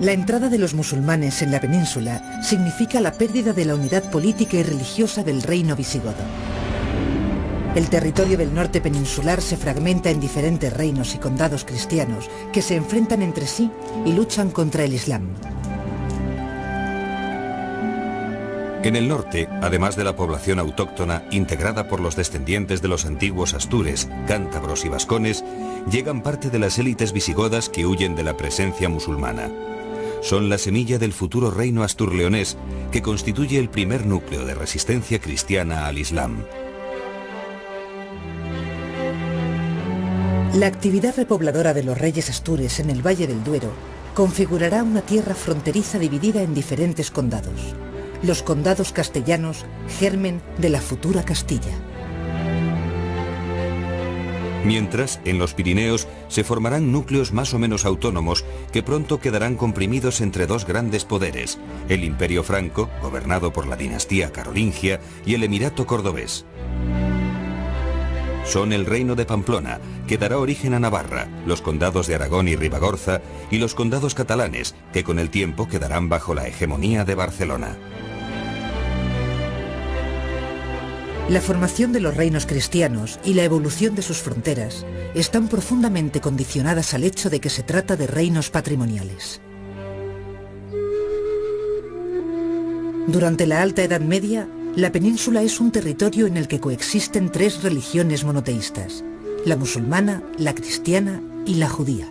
La entrada de los musulmanes en la península significa la pérdida de la unidad política y religiosa del reino visigodo. El territorio del norte peninsular se fragmenta en diferentes reinos y condados cristianos que se enfrentan entre sí y luchan contra el Islam. En el norte, además de la población autóctona integrada por los descendientes de los antiguos astures, cántabros y vascones, llegan parte de las élites visigodas que huyen de la presencia musulmana. Son la semilla del futuro reino astur-leonés que constituye el primer núcleo de resistencia cristiana al Islam. La actividad repobladora de los reyes astures en el Valle del Duero configurará una tierra fronteriza dividida en diferentes condados. Los condados castellanos, germen de la futura Castilla. Mientras, en los Pirineos se formarán núcleos más o menos autónomos que pronto quedarán comprimidos entre dos grandes poderes, el Imperio Franco, gobernado por la dinastía carolingia, y el Emirato Cordobés. Son el Reino de Pamplona, que dará origen a Navarra, los condados de Aragón y Ribagorza, y los condados catalanes, que con el tiempo quedarán bajo la hegemonía de Barcelona. La formación de los reinos cristianos y la evolución de sus fronteras están profundamente condicionadas al hecho de que se trata de reinos patrimoniales. Durante la Alta Edad Media, la península es un territorio en el que coexisten tres religiones monoteístas: la musulmana, la cristiana y la judía.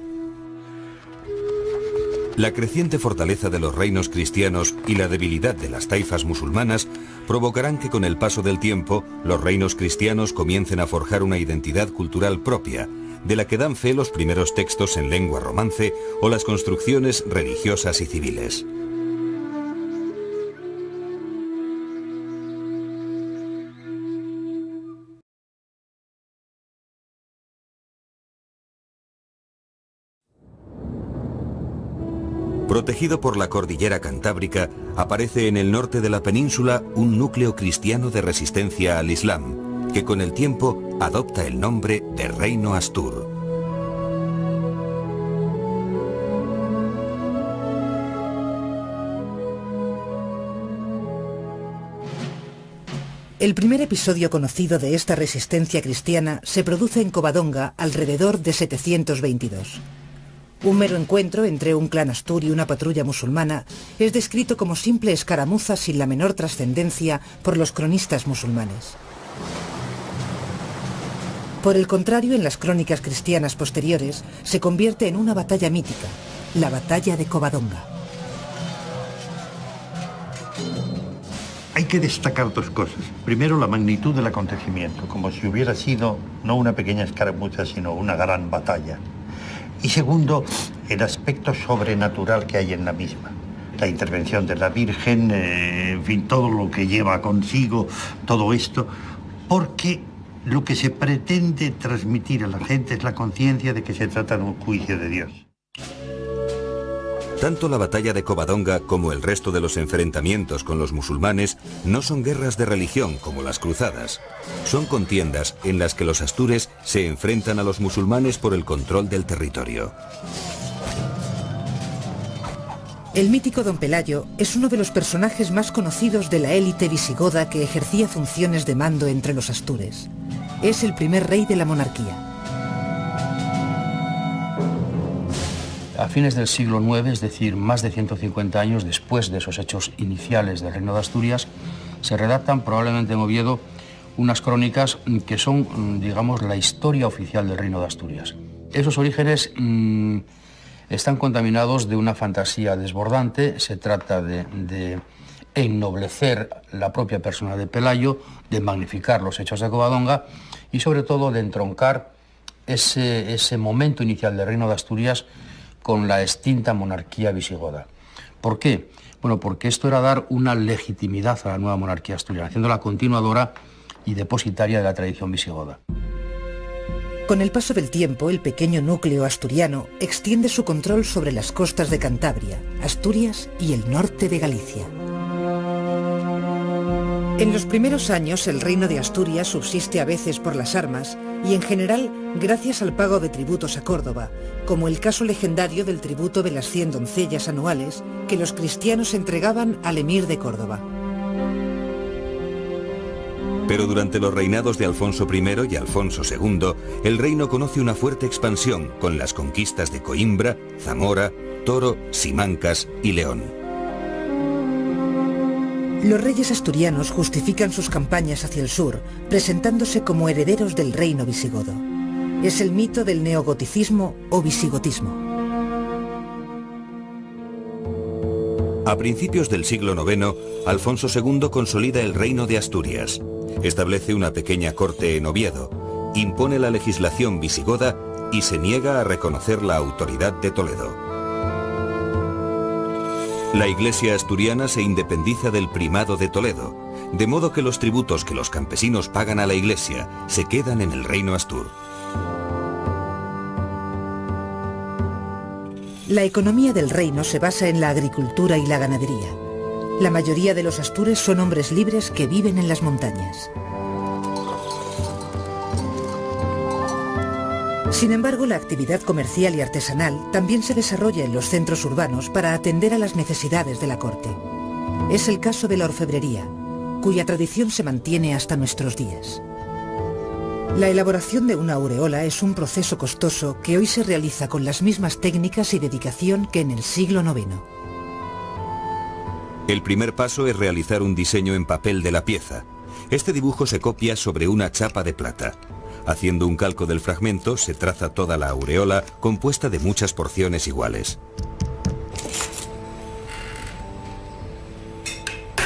La creciente fortaleza de los reinos cristianos y la debilidad de las taifas musulmanas provocarán que con el paso del tiempo los reinos cristianos comiencen a forjar una identidad cultural propia, de la que dan fe los primeros textos en lengua romance o las construcciones religiosas y civiles. Protegido por la cordillera cantábrica, aparece en el norte de la península un núcleo cristiano de resistencia al Islam, que con el tiempo adopta el nombre de Reino Astur. El primer episodio conocido de esta resistencia cristiana se produce en Covadonga alrededor de 722. Un mero encuentro entre un clan astur y una patrulla musulmana es descrito como simple escaramuza sin la menor trascendencia por los cronistas musulmanes. Por el contrario, en las crónicas cristianas posteriores se convierte en una batalla mítica, la batalla de Covadonga. Hay que destacar dos cosas. Primero, la magnitud del acontecimiento, como si hubiera sido no una pequeña escaramuza, sino una gran batalla. Y segundo, el aspecto sobrenatural que hay en la misma. La intervención de la Virgen, en fin, todo lo que lleva consigo, todo esto, porque lo que se pretende transmitir a la gente es la conciencia de que se trata de un juicio de Dios. Tanto la batalla de Covadonga como el resto de los enfrentamientos con los musulmanes no son guerras de religión como las cruzadas. Son contiendas en las que los astures se enfrentan a los musulmanes por el control del territorio. El mítico Don Pelayo es uno de los personajes más conocidos de la élite visigoda que ejercía funciones de mando entre los astures. Es el primer rey de la monarquía. A fines del siglo IX, es decir, más de 150 años después de esos hechos iniciales del Reino de Asturias, se redactan probablemente en Oviedo unas crónicas que son, digamos, la historia oficial del Reino de Asturias. Esos orígenes están contaminados de una fantasía desbordante. Se trata de ennoblecer la propia persona de Pelayo, de magnificar los hechos de Covadonga y sobre todo de entroncar ese momento inicial del Reino de Asturias con la extinta monarquía visigoda. ¿Por qué? Bueno, porque esto era dar una legitimidad a la nueva monarquía asturiana, haciéndola continuadora y depositaria de la tradición visigoda. Con el paso del tiempo, el pequeño núcleo asturiano extiende su control sobre las costas de Cantabria, Asturias y el norte de Galicia. En los primeros años, el reino de Asturias subsiste a veces por las armas y en general gracias al pago de tributos a Córdoba, como el caso legendario del tributo de las 100 doncellas anuales que los cristianos entregaban al emir de Córdoba. Pero durante los reinados de Alfonso I y Alfonso II, el reino conoce una fuerte expansión con las conquistas de Coimbra, Zamora, Toro, Simancas y León. Los reyes asturianos justifican sus campañas hacia el sur, presentándose como herederos del reino visigodo. Es el mito del neogoticismo o visigotismo. A principios del siglo IX, Alfonso II consolida el reino de Asturias. Establece una pequeña corte en Oviedo, impone la legislación visigoda y se niega a reconocer la autoridad de Toledo. La Iglesia asturiana se independiza del primado de Toledo, de modo que los tributos que los campesinos pagan a la Iglesia se quedan en el reino astur. La economía del reino se basa en la agricultura y la ganadería. La mayoría de los astures son hombres libres que viven en las montañas. Sin embargo, la actividad comercial y artesanal también se desarrolla en los centros urbanos para atender a las necesidades de la corte. Es el caso de la orfebrería, cuya tradición se mantiene hasta nuestros días. La elaboración de una aureola es un proceso costoso que hoy se realiza con las mismas técnicas y dedicación que en el siglo IX. El primer paso es realizar un diseño en papel de la pieza. Este dibujo se copia sobre una chapa de plata. Haciendo un calco del fragmento, se traza toda la aureola compuesta de muchas porciones iguales.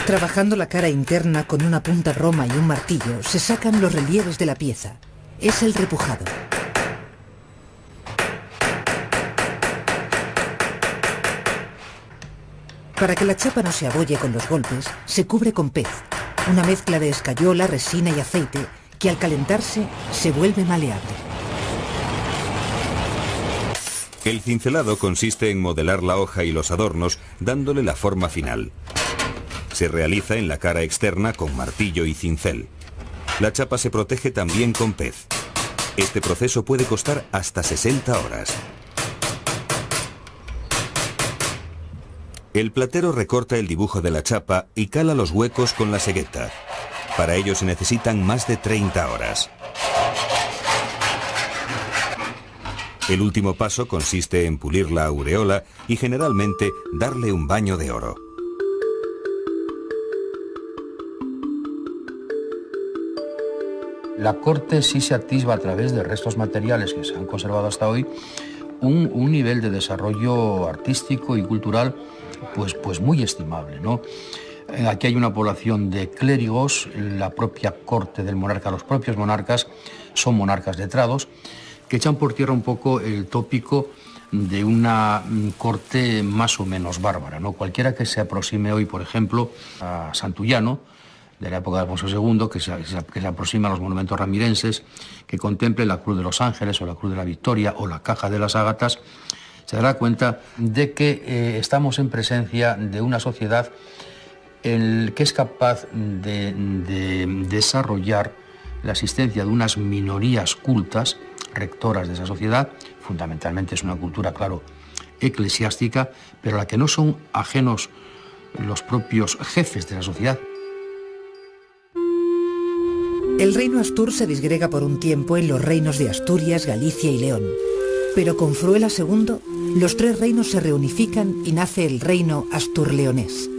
Trabajando la cara interna con una punta roma y un martillo, se sacan los relieves de la pieza. Es el repujado. Para que la chapa no se abolle con los golpes, se cubre con pez, una mezcla de escayola, resina y aceite, que al calentarse se vuelve maleable. El cincelado consiste en modelar la hoja y los adornos, dándole la forma final. Se realiza en la cara externa con martillo y cincel. La chapa se protege también con pez. Este proceso puede costar hasta 60 horas. El platero recorta el dibujo de la chapa y cala los huecos con la segueta. Para ello se necesitan más de 30 horas. El último paso consiste en pulir la aureola y generalmente darle un baño de oro. La corte sí se atisba a través de restos materiales que se han conservado hasta hoy un nivel de desarrollo artístico y cultural pues muy estimable, ¿no? Aquí hay una población de clérigos, la propia corte del monarca, los propios monarcas son monarcas letrados, que echan por tierra un poco el tópico de una corte más o menos bárbara, ¿no? Cualquiera que se aproxime hoy, por ejemplo, a Santullano, de la época de Alfonso II, que se aproxima a los monumentos ramirenses, que contemple la Cruz de los Ángeles o la Cruz de la Victoria o la Caja de las Ágatas, se dará cuenta de que estamos en presencia de una sociedad que es capaz de desarrollar la existencia de unas minorías cultas, rectoras de esa sociedad. Fundamentalmente es una cultura, claro, eclesiástica, pero a la que no son ajenos los propios jefes de la sociedad. El reino astur se disgrega por un tiempo en los reinos de Asturias, Galicia y León. Pero con Fruela II, los tres reinos se reunifican y nace el reino astur-leonés.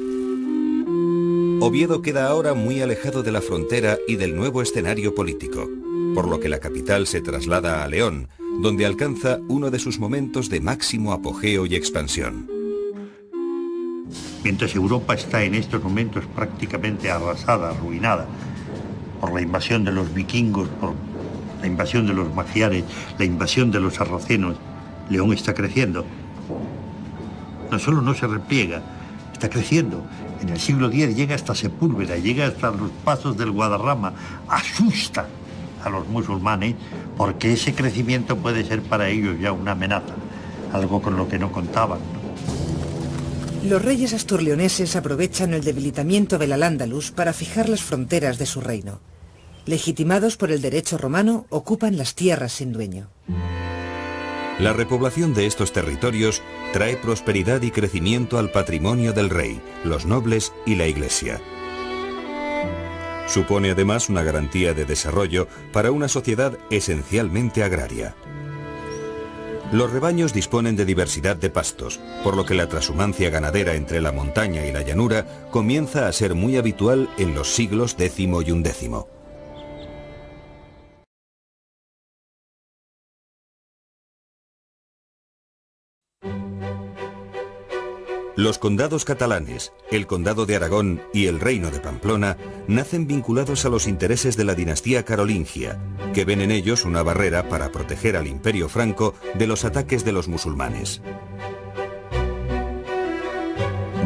Oviedo queda ahora muy alejado de la frontera y del nuevo escenario político, por lo que la capital se traslada a León, donde alcanza uno de sus momentos de máximo apogeo y expansión. Mientras Europa está en estos momentos prácticamente arrasada, arruinada, por la invasión de los vikingos, por la invasión de los magiares, la invasión de los sarracenos, León está creciendo. No solo no se repliega, está creciendo. En el siglo X llega hasta Sepúlveda, llega hasta los pasos del Guadarrama, asusta a los musulmanes porque ese crecimiento puede ser para ellos ya una amenaza, algo con lo que no contaban, ¿no? Los reyes asturleoneses aprovechan el debilitamiento del Al-Ándalus para fijar las fronteras de su reino. legitimados por el derecho romano, ocupan las tierras sin dueño. La repoblación de estos territorios trae prosperidad y crecimiento al patrimonio del rey, los nobles y la Iglesia. Supone además una garantía de desarrollo para una sociedad esencialmente agraria. Los rebaños disponen de diversidad de pastos, por lo que la trashumancia ganadera entre la montaña y la llanura comienza a ser muy habitual en los siglos X y XI. Los condados catalanes, el condado de Aragón y el reino de Pamplona nacen vinculados a los intereses de la dinastía carolingia, que ven en ellos una barrera para proteger al imperio franco de los ataques de los musulmanes.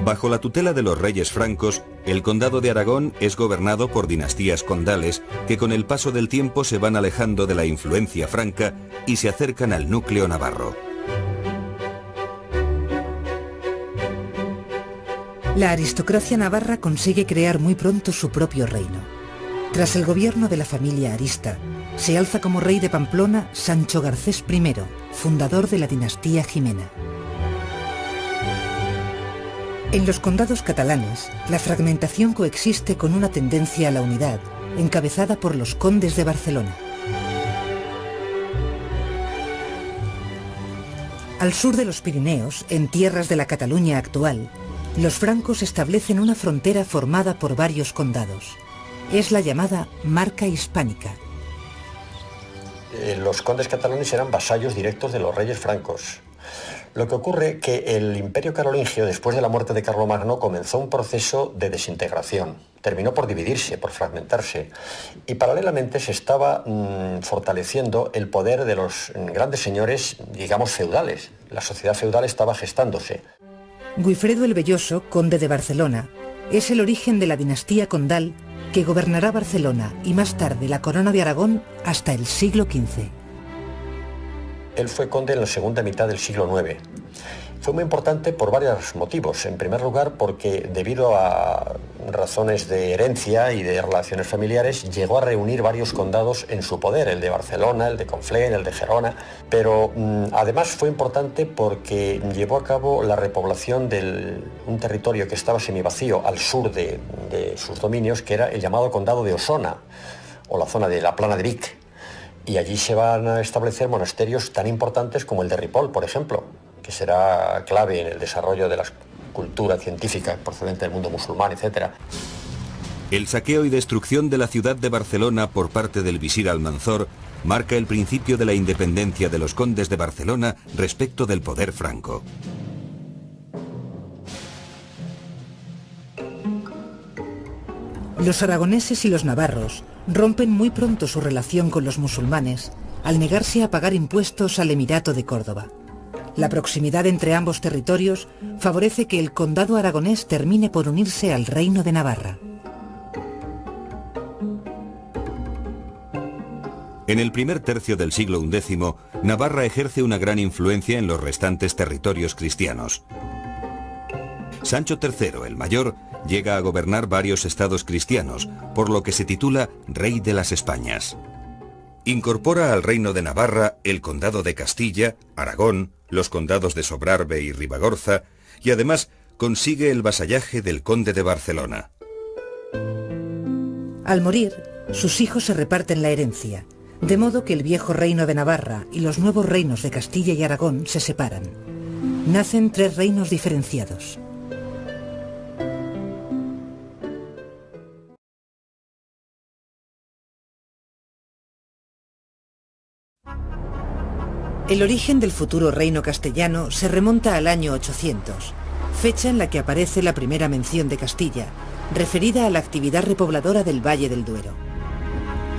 Bajo la tutela de los reyes francos, el condado de Aragón es gobernado por dinastías condales que con el paso del tiempo se van alejando de la influencia franca y se acercan al núcleo navarro. La aristocracia navarra consigue crear muy pronto su propio reino. Tras el gobierno de la familia Arista, se alza como rey de Pamplona Sancho Garcés I, fundador de la dinastía Jimena. En los condados catalanes, la fragmentación coexiste con una tendencia a la unidad, encabezada por los condes de Barcelona. Al sur de los Pirineos, en tierras de la Cataluña actual, los francos establecen una frontera formada por varios condados. Es la llamada Marca Hispánica. Los condes catalanes eran vasallos directos de los reyes francos. Lo que ocurre que el imperio carolingio, después de la muerte de Carlomagno, comenzó un proceso de desintegración. Terminó por dividirse, por fragmentarse. Y paralelamente se estaba fortaleciendo el poder de los grandes señores, digamos, feudales. La sociedad feudal estaba gestándose. Guifredo el Velloso, conde de Barcelona, es el origen de la dinastía condal que gobernará Barcelona y más tarde la corona de Aragón hasta el siglo XV. Él fue conde en la segunda mitad del siglo IX. Fue muy importante por varios motivos. En primer lugar, porque debido a razones de herencia y de relaciones familiares, llegó a reunir varios condados en su poder, el de Barcelona, el de Conflent, el de Gerona. Pero además fue importante porque llevó a cabo la repoblación de un territorio que estaba semivacío al sur de sus dominios, que era el llamado condado de Osona, o la zona de la Plana de Vic. Y allí se van a establecer monasterios tan importantes como el de Ripoll, por ejemplo, que será clave en el desarrollo de la cultura científica procedente del mundo musulmán, etc. El saqueo y destrucción de la ciudad de Barcelona por parte del visir Almanzor marca el principio de la independencia de los condes de Barcelona respecto del poder franco. Los aragoneses y los navarros rompen muy pronto su relación con los musulmanes al negarse a pagar impuestos al Emirato de Córdoba. La proximidad entre ambos territorios favorece que el condado aragonés termine por unirse al Reino de Navarra. En el primer tercio del siglo XI, Navarra ejerce una gran influencia en los restantes territorios cristianos. Sancho III, el Mayor, llega a gobernar varios estados cristianos, por lo que se titula Rey de las Españas. Incorpora al Reino de Navarra el Condado de Castilla, Aragón, los condados de Sobrarbe y Ribagorza, y además consigue el vasallaje del Conde de Barcelona. Al morir, sus hijos se reparten la herencia, de modo que el viejo Reino de Navarra y los nuevos reinos de Castilla y Aragón se separan. Nacen tres reinos diferenciados. El origen del futuro reino castellano se remonta al año 800, fecha en la que aparece la primera mención de Castilla, referida a la actividad repobladora del Valle del Duero.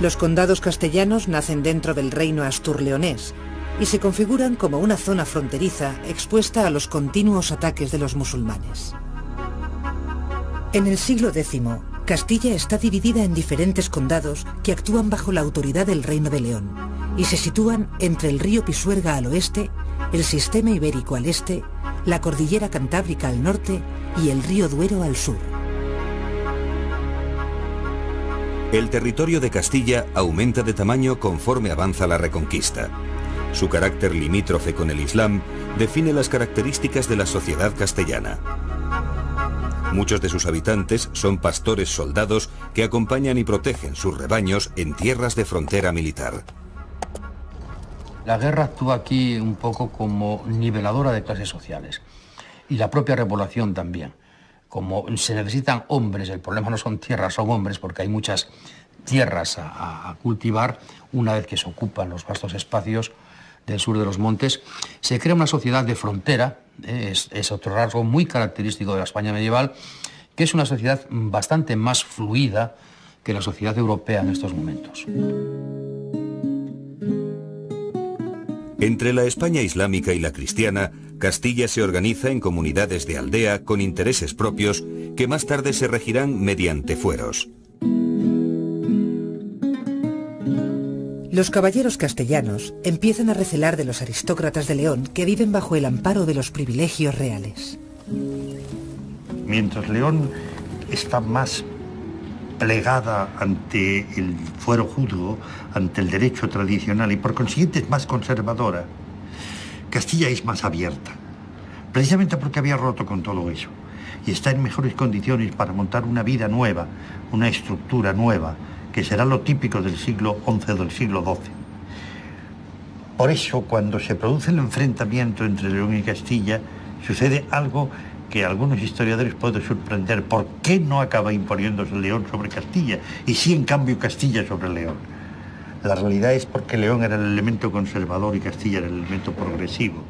Los condados castellanos nacen dentro del reino astur-leonés y se configuran como una zona fronteriza expuesta a los continuos ataques de los musulmanes. En el siglo X, Castilla está dividida en diferentes condados que actúan bajo la autoridad del Reino de León y se sitúan entre el río Pisuerga al oeste, el sistema ibérico al este, la cordillera cantábrica al norte y el río Duero al sur. El territorio de Castilla aumenta de tamaño conforme avanza la Reconquista. Su carácter limítrofe con el Islam define las características de la sociedad castellana. Muchos de sus habitantes son pastores soldados que acompañan y protegen sus rebaños en tierras de frontera militar. La guerra actúa aquí un poco como niveladora de clases sociales y la propia repoblación también. Como se necesitan hombres, el problema no son tierras, son hombres, porque hay muchas tierras a cultivar. Una vez que se ocupan los vastos espacios del sur de los montes, se crea una sociedad de frontera, es otro rasgo muy característico de la España medieval, que es una sociedad bastante más fluida que la sociedad europea en estos momentos. Entre la España islámica y la cristiana, Castilla se organiza en comunidades de aldea con intereses propios que más tarde se regirán mediante fueros. Los caballeros castellanos empiezan a recelar de los aristócratas de León que viven bajo el amparo de los privilegios reales. Mientras León está más plegada ante el fuero juzgo, ante el derecho tradicional y por consiguiente es más conservadora, Castilla es más abierta, precisamente porque había roto con todo eso y está en mejores condiciones para montar una vida nueva, una estructura nueva, que será lo típico del siglo XI o del siglo XII. Por eso, cuando se produce el enfrentamiento entre León y Castilla, sucede algo que a algunos historiadores puede sorprender. ¿Por qué no acaba imponiéndose León sobre Castilla y sí, en cambio, Castilla sobre León? La realidad es porque León era el elemento conservador y Castilla era el elemento progresivo.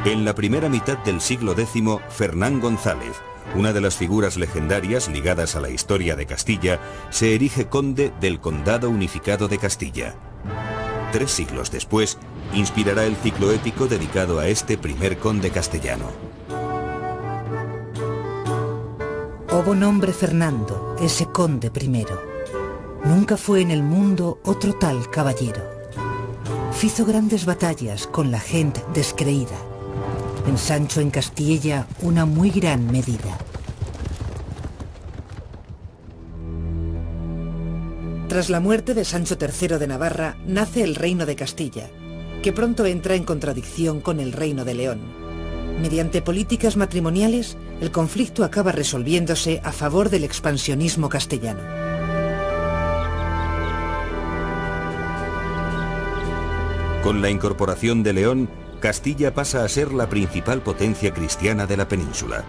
En la primera mitad del siglo X, Fernán González, una de las figuras legendarias ligadas a la historia de Castilla, se erige conde del Condado Unificado de Castilla. 3 siglos después, inspirará el ciclo épico dedicado a este primer conde castellano. Hubo nombre Fernando, ese conde primero. Nunca fue en el mundo otro tal caballero. Fizo grandes batallas con la gente descreída. Ensanchó en Castilla una muy gran medida. Tras la muerte de Sancho III de Navarra, nace el Reino de Castilla, que pronto entra en contradicción con el Reino de León. Mediante políticas matrimoniales, el conflicto acaba resolviéndose a favor del expansionismo castellano. Con la incorporación de León, Castilla pasa a ser la principal potencia cristiana de la península.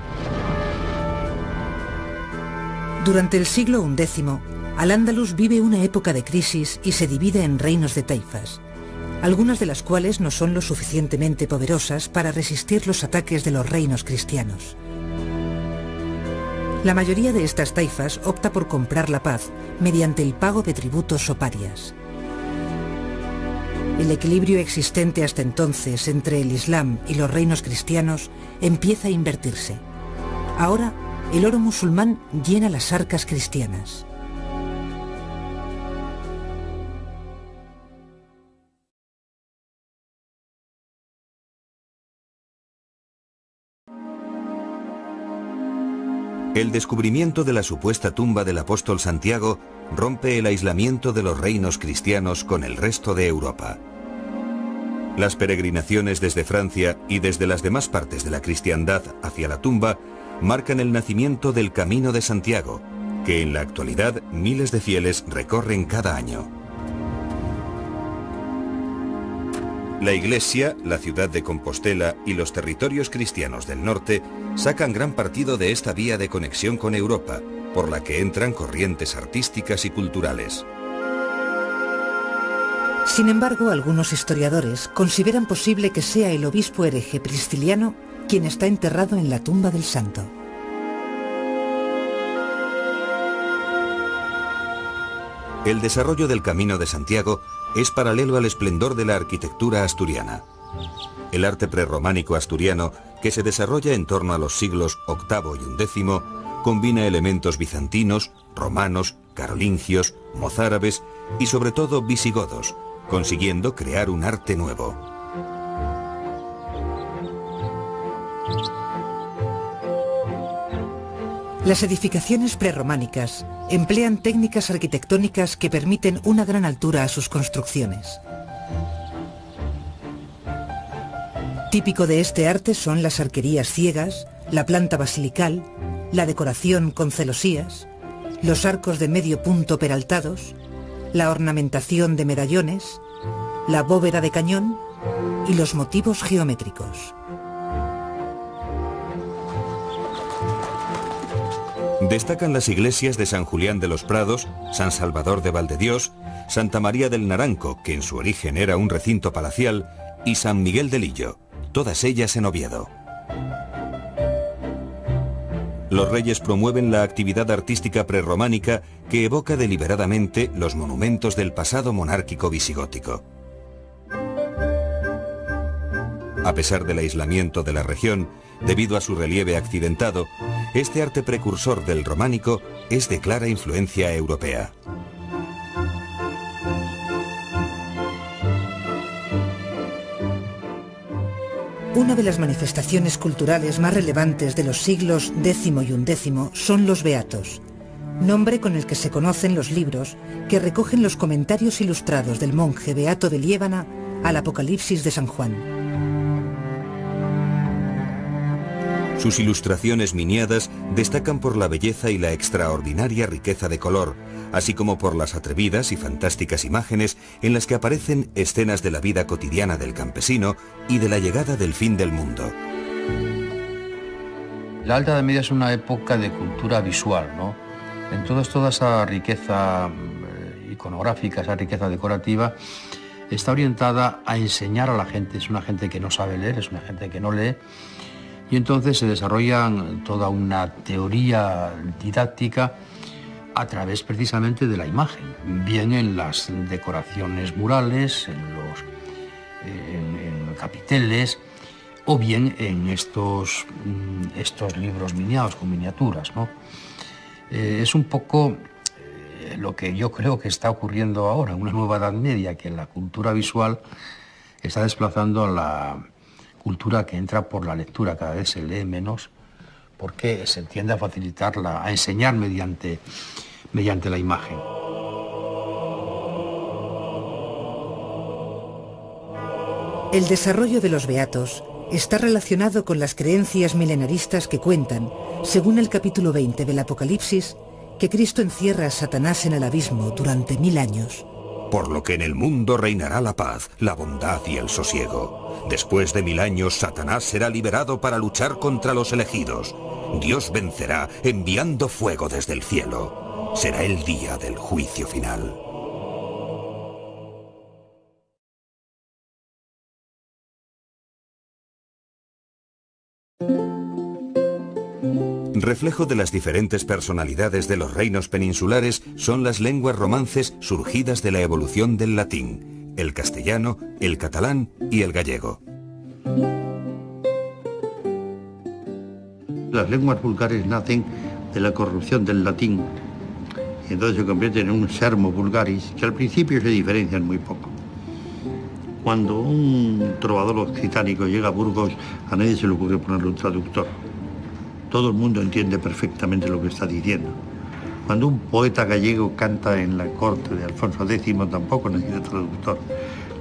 Durante el siglo XI, Al-Ándalus vive una época de crisis y se divide en reinos de taifas, algunas de las cuales no son lo suficientemente poderosas para resistir los ataques de los reinos cristianos. La mayoría de estas taifas opta por comprar la paz mediante el pago de tributos o parias. El equilibrio existente hasta entonces entre el Islam y los reinos cristianos empieza a invertirse. Ahora, el oro musulmán llena las arcas cristianas. El descubrimiento de la supuesta tumba del apóstol Santiago rompe el aislamiento de los reinos cristianos con el resto de Europa. Las peregrinaciones desde Francia y desde las demás partes de la cristiandad hacia la tumba marcan el nacimiento del Camino de Santiago, que en la actualidad miles de fieles recorren cada año. La Iglesia, la ciudad de Compostela y los territorios cristianos del norte sacan gran partido de esta vía de conexión con Europa, por la que entran corrientes artísticas y culturales. Sin embargo, algunos historiadores consideran posible que sea el obispo hereje Prisciliano quien está enterrado en la tumba del santo. El desarrollo del Camino de Santiago es paralelo al esplendor de la arquitectura asturiana. El arte prerrománico asturiano, que se desarrolla en torno a los siglos VIII y XI, combina elementos bizantinos, romanos, carolingios, mozárabes y sobre todo visigodos, consiguiendo crear un arte nuevo. Las edificaciones prerrománicas emplean técnicas arquitectónicas que permiten una gran altura a sus construcciones. Típico de este arte son las arquerías ciegas, la planta basilical, la decoración con celosías, los arcos de medio punto peraltados, la ornamentación de medallones, la bóveda de cañón y los motivos geométricos. Destacan las iglesias de San Julián de los Prados, San Salvador de Valdedios, Santa María del Naranco, que en su origen era un recinto palacial, y San Miguel de Lillo, todas ellas en Oviedo. Los reyes promueven la actividad artística prerrománica que evoca deliberadamente los monumentos del pasado monárquico visigótico. A pesar del aislamiento de la región, debido a su relieve accidentado, este arte precursor del románico es de clara influencia europea. Una de las manifestaciones culturales más relevantes de los siglos X y XI son los Beatos, nombre con el que se conocen los libros que recogen los comentarios ilustrados del monje Beato de Liébana al Apocalipsis de San Juan. Sus ilustraciones miniadas destacan por la belleza y la extraordinaria riqueza de color, así como por las atrevidas y fantásticas imágenes en las que aparecen escenas de la vida cotidiana del campesino y de la llegada del fin del mundo. La Alta Edad Media es una época de cultura visual, ¿no? Entonces toda esa riqueza iconográfica, esa riqueza decorativa, está orientada a enseñar a la gente. Es una gente que no sabe leer, es una gente que no lee. Y entonces se desarrolla toda una teoría didáctica a través precisamente de la imagen, bien en las decoraciones murales, en capiteles, o bien en estos libros miniados con miniaturas, ¿no? Es un poco lo que yo creo que está ocurriendo ahora, una nueva Edad Media, que la cultura visual está desplazando a la cultura que entra por la lectura. Cada vez se lee menos porque se tiende a facilitarla, a enseñar mediante la imagen. El desarrollo de los Beatos está relacionado con las creencias milenaristas que cuentan, según el capítulo 20 del Apocalipsis, que Cristo encierra a Satanás en el abismo durante 1000 años. Por lo que en el mundo reinará la paz, la bondad y el sosiego. Después de 1000 años, Satanás será liberado para luchar contra los elegidos. Dios vencerá enviando fuego desde el cielo. Será el día del juicio final. Reflejo de las diferentes personalidades de los reinos peninsulares son las lenguas romances surgidas de la evolución del latín, el castellano, el catalán y el gallego. Las lenguas vulgares nacen de la corrupción del latín y entonces se convierten en un sermo vulgaris, que al principio se diferencian muy poco. Cuando un trovador occitánico llega a Burgos, a nadie se le ocurre ponerle un traductor. Todo el mundo entiende perfectamente lo que está diciendo. Cuando un poeta gallego canta en la corte de Alfonso X, tampoco necesita traductor.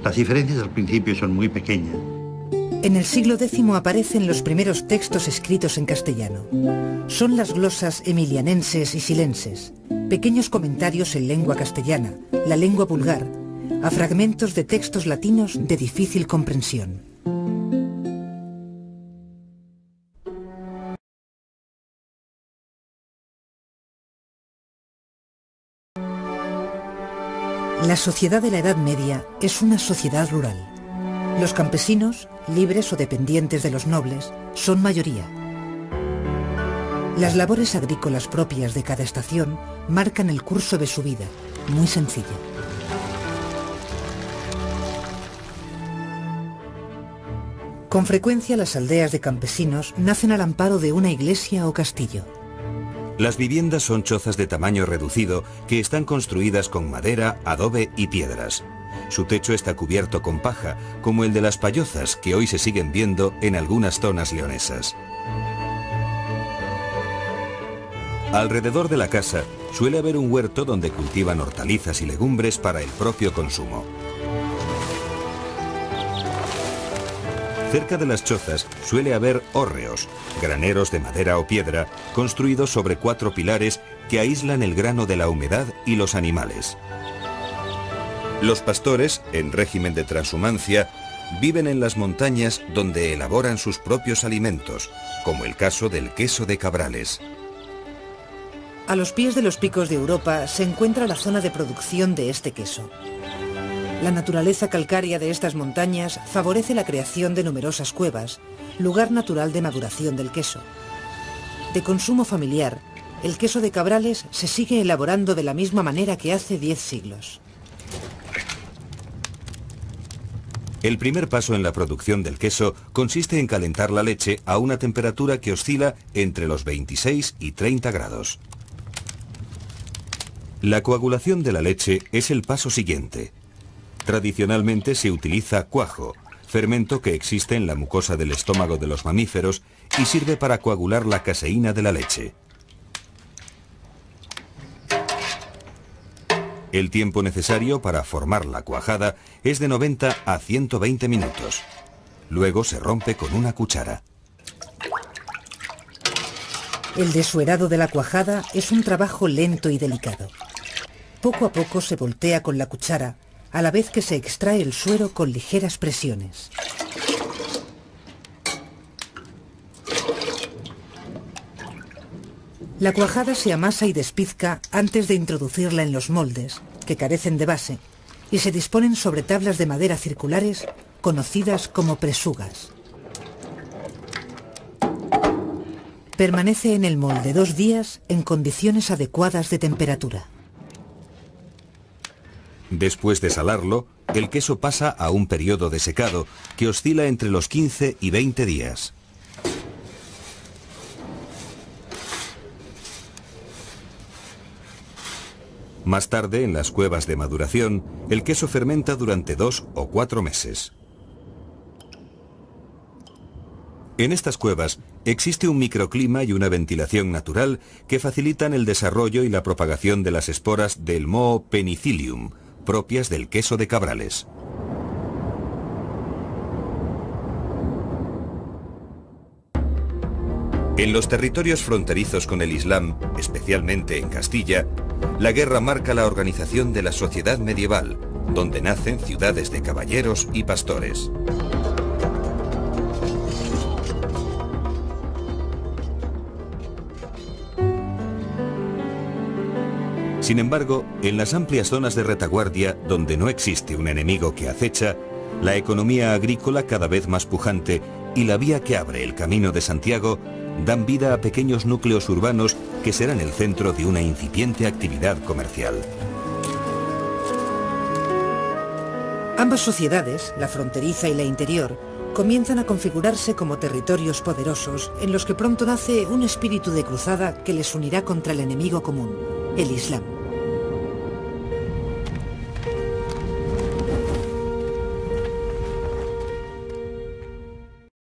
Las diferencias al principio son muy pequeñas. En el siglo X aparecen los primeros textos escritos en castellano. Son las glosas emilianenses y silenses, pequeños comentarios en lengua castellana, la lengua vulgar, a fragmentos de textos latinos de difícil comprensión. La sociedad de la Edad Media es una sociedad rural. Los campesinos, libres o dependientes de los nobles, son mayoría. Las labores agrícolas propias de cada estación marcan el curso de su vida, muy sencilla. Con frecuencia las aldeas de campesinos nacen al amparo de una iglesia o castillo. Las viviendas son chozas de tamaño reducido que están construidas con madera, adobe y piedras. Su techo está cubierto con paja, como el de las payozas que hoy se siguen viendo en algunas zonas leonesas. Alrededor de la casa suele haber un huerto donde cultivan hortalizas y legumbres para el propio consumo. Cerca de las chozas suele haber hórreos, graneros de madera o piedra, construidos sobre 4 pilares que aíslan el grano de la humedad y los animales. Los pastores, en régimen de transhumancia, viven en las montañas donde elaboran sus propios alimentos, como el caso del queso de Cabrales. A los pies de los picos de Europa se encuentra la zona de producción de este queso. La naturaleza calcárea de estas montañas favorece la creación de numerosas cuevas, lugar natural de maduración del queso. De consumo familiar, el queso de Cabrales se sigue elaborando de la misma manera que hace 10 siglos. El primer paso en la producción del queso consiste en calentar la leche a una temperatura que oscila entre los 26 y 30 grados. La coagulación de la leche es el paso siguiente. Tradicionalmente se utiliza cuajo, fermento que existe en la mucosa del estómago de los mamíferos y sirve para coagular la caseína de la leche. El tiempo necesario para formar la cuajada es de 90 a 120 minutos. Luego se rompe con una cuchara. El desuerado de la cuajada es un trabajo lento y delicado. Poco a poco se voltea con la cuchara, a la vez que se extrae el suero con ligeras presiones. La cuajada se amasa y despizca antes de introducirla en los moldes, que carecen de base, y se disponen sobre tablas de madera circulares, conocidas como presugas. Permanece en el molde 2 días en condiciones adecuadas de temperatura. Después de salarlo, el queso pasa a un periodo de secado que oscila entre los 15 y 20 días. Más tarde, en las cuevas de maduración, el queso fermenta durante 2 o 4 meses. En estas cuevas existe un microclima y una ventilación natural que facilitan el desarrollo y la propagación de las esporas del moho penicillium, propias del queso de Cabrales. En los territorios fronterizos con el Islam, especialmente en Castilla, la guerra marca la organización de la sociedad medieval, donde nacen ciudades de caballeros y pastores. Sin embargo, en las amplias zonas de retaguardia, donde no existe un enemigo que acecha, la economía agrícola cada vez más pujante y la vía que abre el Camino de Santiago dan vida a pequeños núcleos urbanos que serán el centro de una incipiente actividad comercial. Ambas sociedades, la fronteriza y la interior, comienzan a configurarse como territorios poderosos en los que pronto nace un espíritu de cruzada que les unirá contra el enemigo común, el Islam.